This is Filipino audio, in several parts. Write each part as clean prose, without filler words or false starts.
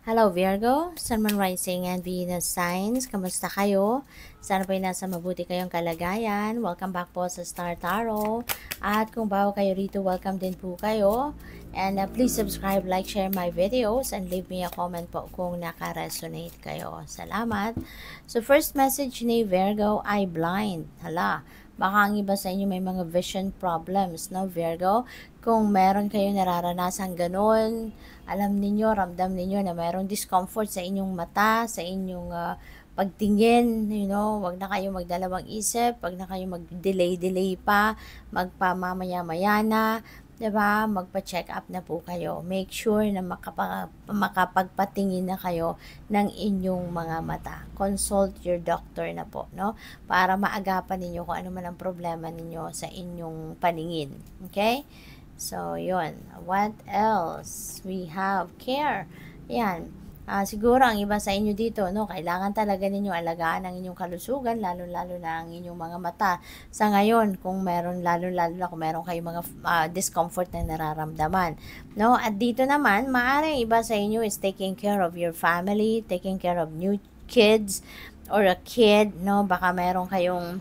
Hello Virgo, Sun, Moon, Rising, and Venus signs. Kamusta kayo? Sana po'y nasa mabuti kayong kalagayan. Welcome back po sa Star Tarot. At kung bago kayo rito, welcome din po kayo. And please subscribe, like, share my videos, and leave me a comment po kung naka-resonate kayo. Salamat. So first message ni Virgo ay blind. Hala, baka ang iba sa inyo may mga vision problems, no Virgo? Kung meron kayo nararanasan ganun, alam ninyo, ramdam ninyo na mayroong discomfort sa inyong mata, sa inyong pagtingin, wag na kayo magdalawang isip, wag na kayo mag-delay pa, magpamamaya-maya na, diba? Magpa-check up na po kayo. Make sure na makapagpatingin na kayo ng inyong mga mata. Consult your doctor na po, no? Para maagapan ninyo kung ano man ang problema ninyo sa inyong paningin. Okay? So, yun. What else? We have care. Yan. Siguro ang iba sa inyo dito, no, kailangan talaga ninyo alagaan ang inyong kalusugan, lalo-lalo na ang inyong mga mata. Sa ngayon, kung meron, lalo-lalo na kung meron kayong mga discomfort na nararamdaman. No? At dito naman, maaaring iba sa inyo is taking care of your family, taking care of new kids, or a kid, no? Baka meron kayong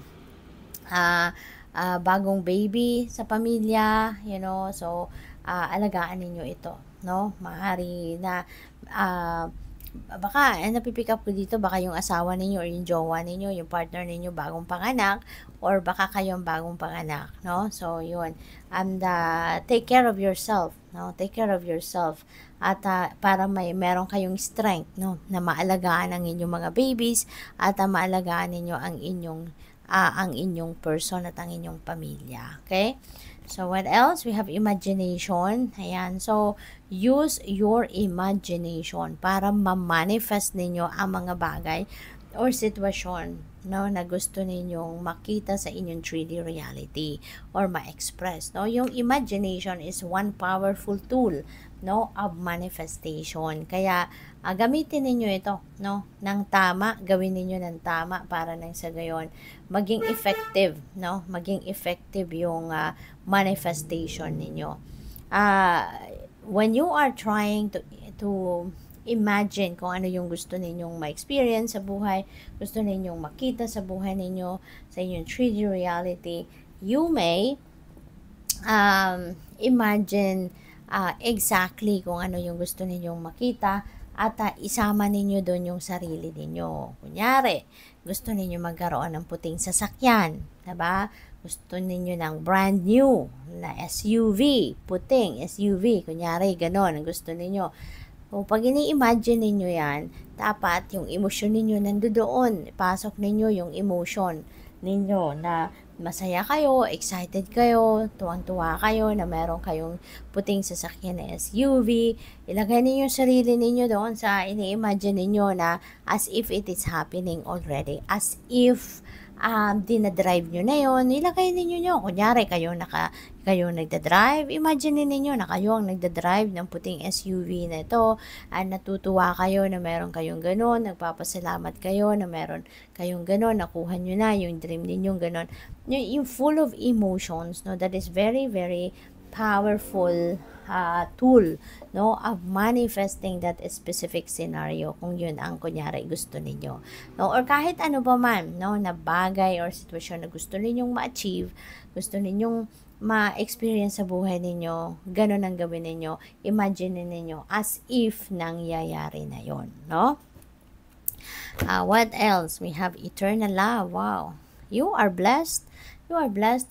bagong baby sa pamilya, so alagaan ninyo ito, no? Maaari na baka napipick up ko dito, baka yung asawa ninyo or yung jowa ninyo, yung partner ninyo bagong panganak, or baka kayong bagong panganak, no? So yun, and take care of yourself, no? Take care of yourself at para meron kayong strength, no, na maalagaan ang inyong mga babies at maalagaan ninyo ang inyong person at ang inyong pamilya. Okay? So, what else? We have imagination. Ayan. So, use your imagination para ma-manifest ninyo ang mga bagay or sitwasyon, no, na gusto ninyong makita sa inyong 3D reality or ma-express, no? Yung imagination is one powerful tool, no, of manifestation. Kaya gamitin ninyo ito, no, ng tama, gawin ninyo ng tama para nang sa gayon maging effective, no? Maging effective yung manifestation ninyo. When you are trying to imagine kung ano yung gusto ninyong ma-experience sa buhay, gusto ninyong makita sa buhay ninyo, sa inyong 3D reality, you may imagine exactly kung ano yung gusto ninyong makita at isama ninyo doon yung sarili ninyo. Kunyari, gusto ninyo magkaroon ng puting sasakyan, diba? Gusto ninyo ng brand new na SUV, puting SUV, kunyari, ganon ang gusto ninyo. O pag ini-imagine ninyo yan, dapat yung emosyon ninyo nandoon. Ipasok ninyo yung emotion ninyo na masaya kayo, excited kayo, tuwang-tuwa kayo na meron kayong puting sasakyan na SUV. Ilagay ninyo yung sarili ninyo doon sa ini-imagine ninyo na as if it is happening already. As if dinadrive nyo na yun, ilagay ninyo kunyari kayo nagdadrive, imagine ninyo na kayo ang nagdadrive ng puting SUV na ito, natutuwa kayo na meron kayong ganon, nagpapasalamat kayo na meron kayong ganon, nakuha nyo na yung dream ninyong ganon, yung full of emotions, no, that is very very powerful tool, no, of manifesting that specific scenario kung yun ang kunyari gusto ninyo, no, or kahit ano pa man, no, na bagay or sitwasyon na gusto ninyong ma-achieve, gusto ninyong ma-experience sa buhay ninyo, ganun ang gawin ninyo, imagine ninyo as if nangyayari na yon, no? What else? We have eternal love. Wow, you are blessed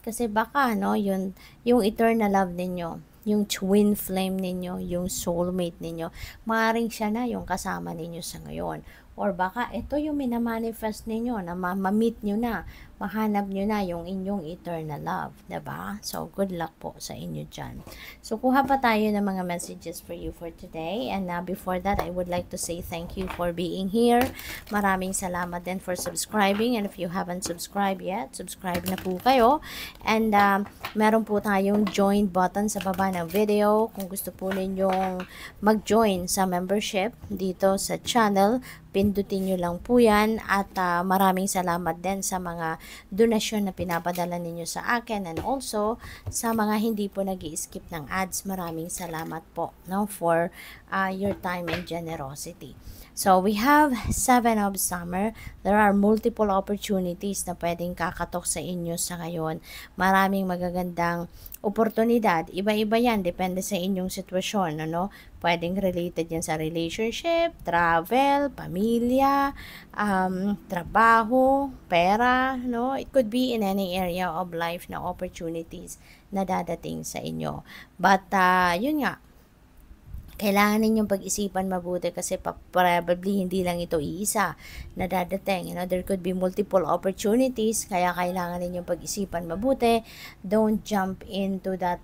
kasi baka, no, yung eternal love ninyo, yung twin flame ninyo, yung soulmate ninyo, maaaring siya na yung kasama ninyo sa ngayon. Or baka ito yung minamanifest ninyo na ma-meet nyo na, mahanap nyo na yung inyong eternal love, diba? So, good luck po sa inyo dyan. So, kuha pa tayo ng mga messages for you for today. And before that, I would like to say thank you for being here. Maraming salamat din for subscribing. And if you haven't subscribed yet, subscribe na po kayo. And meron po tayong join button sa baba ng video. Kung gusto po ninyong mag-join sa membership dito sa channel, pindutin nyo lang po yan at maraming salamat din sa mga donasyon na pinapadala ninyo sa akin, and also sa mga hindi po nag-i-skip ng ads, maraming salamat po, no, for your time and generosity. So, we have 7 of summer. There are multiple opportunities na pwedeng kakatok sa inyo sa ngayon. Maraming magagandang oportunidad. Iba-iba yan. Depende sa inyong sitwasyon. Ano? Pwedeng related yan sa relationship, travel, pamilya, trabaho, pera. No? It could be in any area of life na opportunities na dadating sa inyo. But, yun nga, kailangan ninyong pag-isipan mabuti kasi probably hindi lang ito iisa na dadating. There could be multiple opportunities, kaya kailangan ninyong pag-isipan mabuti. Don't jump into that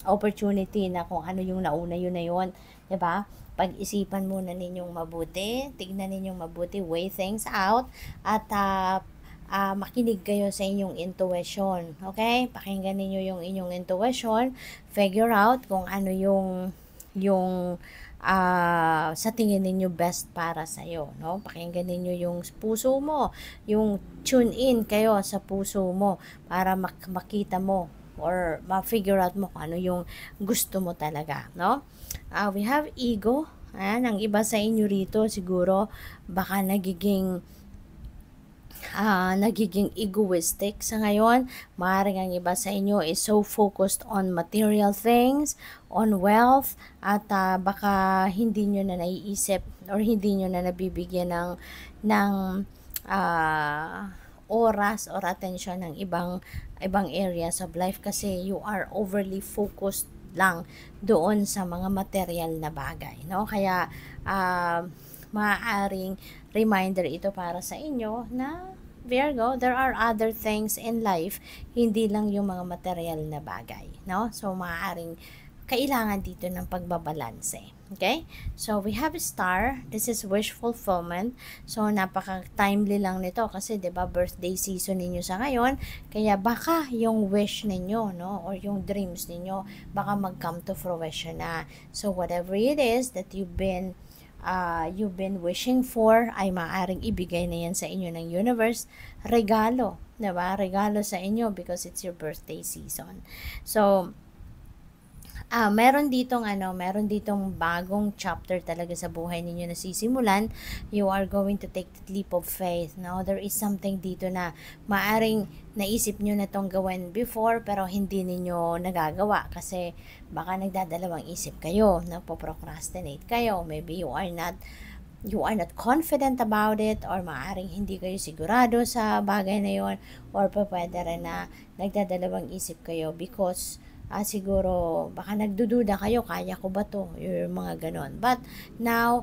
opportunity na kung ano yung nauna, yun na yun. Diba? Pag-isipan muna ninyong mabuti, tignan ninyong mabuti, weigh things out, at makinig kayo sa inyong intuition. Okay? Pakinggan ninyo yung inyong intuition, figure out kung ano yung sa tingin ninyo best para sa iyo, no? Pakinggan ninyo yung puso mo, yung tune in kayo sa puso mo para makita mo or ma-figure out mo kung ano yung gusto mo talaga, no? We have ego. Ang iba sa inyo rito siguro baka nagiging egoistic sa ngayon. Maaaring ang iba sa inyo is so focused on material things, on wealth, at baka hindi nyo na naiisip or hindi nyo na nabibigyan ng oras or attention ng ibang areas of life kasi you are overly focused lang doon sa mga material na bagay, no? Kaya maaaring reminder ito para sa inyo na Virgo, there are other things in life, hindi lang yung mga material na bagay, no? So, maaaring kailangan dito ng pagbabalanse. Okay? So, we have a star. This is wish fulfillment. So, napaka-timely lang nito kasi, 'di ba, birthday season ninyo sa ngayon. Kaya baka yung wish ninyo, no, or yung dreams ninyo, baka mag-come to fruition na. So, whatever it is that you've been wishing for, ay maaaring ibigay na yan sa inyo ng universe. Regalo, 'di ba? Regalo sa inyo because it's your birthday season. So, meron ditong bagong chapter talaga sa buhay ninyo na sisimulan. You are going to take the leap of faith, no? There is something dito na maaring naisip nyo na tong gawin before pero hindi ninyo nagagawa kasi baka nagdadalawang isip kayo, procrastinate kayo. Maybe you are not confident about it, or maaaring hindi kayo sigurado sa bagay na yon, or pwede rin na nagdadalawang isip kayo because siguro baka nagdududa kayo, kaya ko ba to, yung mga ganon. But now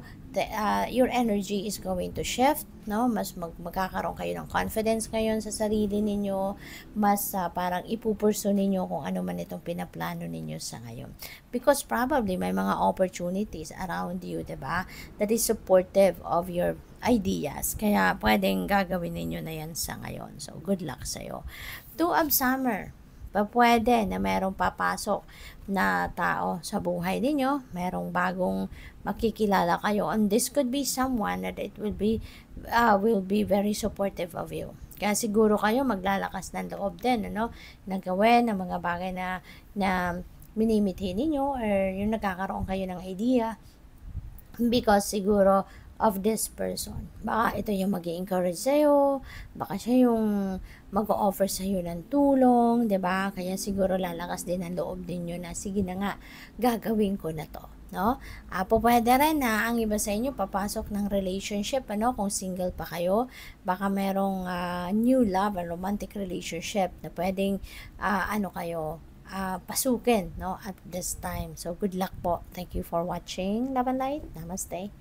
your energy is going to shift, no? Mas magkakaroon kayo ng confidence ngayon sa sarili ninyo, mas parang ipupurso ninyo kung ano man itong pinaplano ninyo sa ngayon, because probably may mga opportunities around you, diba, that is supportive of your ideas, kaya pwedeng gagawin ninyo na yan sa ngayon. So good luck sa'yo. 2 of summer, pwede na merong papasok na tao sa buhay ninyo, merong bagong makikilala kayo, and this could be someone that it will be very supportive of you. Kaya siguro kayo maglalakas ng loob din, ano, na gawin ng mga bagay na minimithi ninyo, or yung nagkakaroon kayo ng idea because siguro of this person. Baka ito yung mag-i-encourage sa'yo, baka siya yung mag-o-offer sa'yo ng tulong, 'di ba? Kaya siguro lalakas din ang loob din nyo na, sige na nga, gagawin ko na to, no? Pwede rin na ang iba sa inyo papasok ng relationship, ano, kung single pa kayo, baka merong new love, a romantic relationship na pwedeng pasukin, no, at this time. So good luck po. Thank you for watching. Love and light. Namaste.